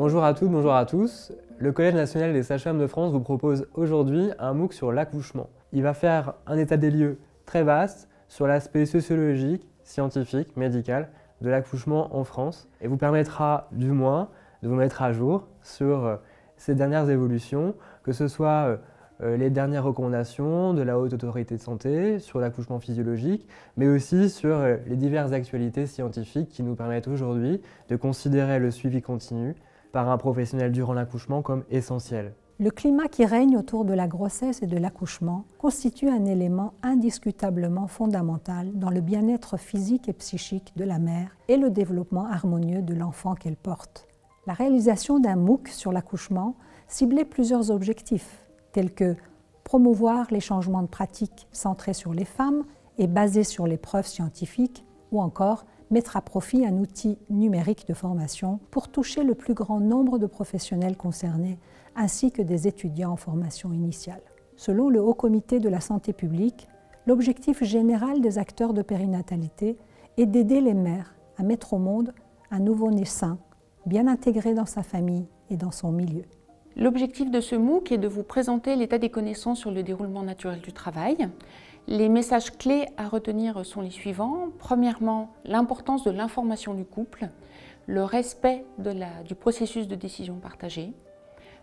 Bonjour à toutes, bonjour à tous. Le Collège national des sages-femmes de France vous propose aujourd'hui un MOOC sur l'accouchement. Il va faire un état des lieux très vaste sur l'aspect sociologique, scientifique, médical de l'accouchement en France et vous permettra du moins de vous mettre à jour sur ces dernières évolutions, que ce soit les dernières recommandations de la Haute Autorité de Santé sur l'accouchement physiologique, mais aussi sur les diverses actualités scientifiques qui nous permettent aujourd'hui de considérer le suivi continu par un professionnel durant l'accouchement comme essentiel. Le climat qui règne autour de la grossesse et de l'accouchement constitue un élément indiscutablement fondamental dans le bien-être physique et psychique de la mère et le développement harmonieux de l'enfant qu'elle porte. La réalisation d'un MOOC sur l'accouchement ciblait plusieurs objectifs, tels que promouvoir les changements de pratiques centrés sur les femmes et basés sur les preuves scientifiques, ou encore mettre à profit un outil numérique de formation pour toucher le plus grand nombre de professionnels concernés, ainsi que des étudiants en formation initiale. Selon le Haut Comité de la santé publique, l'objectif général des acteurs de périnatalité est d'aider les mères à mettre au monde un nouveau-né sain, bien intégré dans sa famille et dans son milieu. L'objectif de ce MOOC est de vous présenter l'état des connaissances sur le déroulement naturel du travail. Les messages clés à retenir sont les suivants. Premièrement, l'importance de l'information du couple, le respect du processus de décision partagée,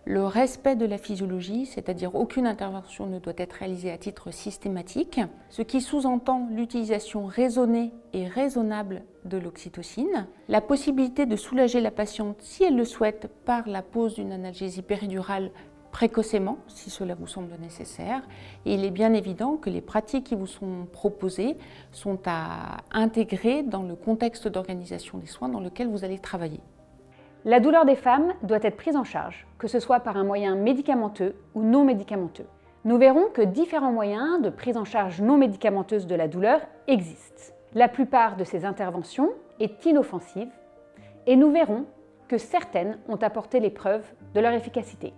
le respect de la physiologie, c'est-à-dire aucune intervention ne doit être réalisée à titre systématique, ce qui sous-entend l'utilisation raisonnée et raisonnable de l'oxytocine, la possibilité de soulager la patiente si elle le souhaite par la pose d'une analgésie péridurale précocement, si cela vous semble nécessaire. Et il est bien évident que les pratiques qui vous sont proposées sont à intégrer dans le contexte d'organisation des soins dans lequel vous allez travailler. La douleur des femmes doit être prise en charge, que ce soit par un moyen médicamenteux ou non médicamenteux. Nous verrons que différents moyens de prise en charge non médicamenteuse de la douleur existent. La plupart de ces interventions est inoffensive et nous verrons que certaines ont apporté les preuves de leur efficacité.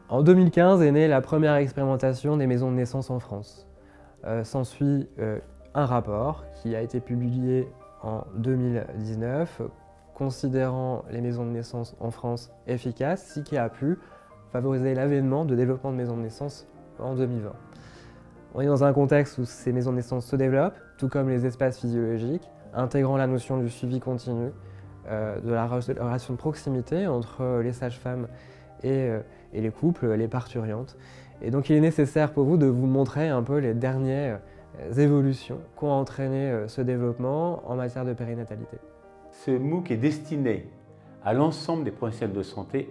En 2015 est née la première expérimentation des maisons de naissance en France. S'ensuit un rapport qui a été publié en 2019 considérant les maisons de naissance en France efficaces, ce qui a pu favoriser l'avènement de développement de maisons de naissance en 2020. On est dans un contexte où ces maisons de naissance se développent, tout comme les espaces physiologiques, intégrant la notion du suivi continu, de la relation de proximité entre les sages-femmes et les couples, les parturientes. Et donc il est nécessaire pour vous de vous montrer un peu les dernières évolutions qu'ont entraîné ce développement en matière de périnatalité. Ce MOOC est destiné à l'ensemble des professionnels de santé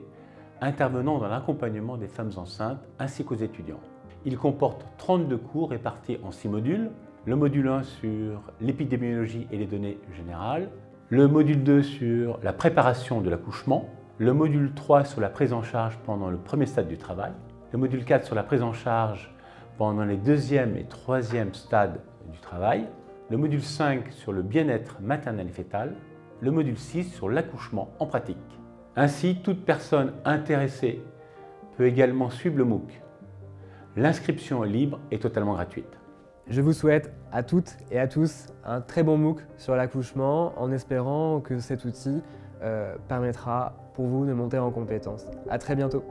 intervenant dans l'accompagnement des femmes enceintes ainsi qu'aux étudiants. Il comporte 32 cours répartis en 6 modules. Le module 1 sur l'épidémiologie et les données générales, le module 2 sur la préparation de l'accouchement, le module 3 sur la prise en charge pendant le premier stade du travail, le module 4 sur la prise en charge pendant les deuxième et troisième stades du travail, le module 5 sur le bien-être maternel et fœtal, le module 6 sur l'accouchement en pratique. Ainsi, toute personne intéressée peut également suivre le MOOC. L'inscription est libre et totalement gratuite. Je vous souhaite à toutes et à tous un très bon MOOC sur l'accouchement en espérant que cet outil permettra pour vous de monter en compétences. À très bientôt.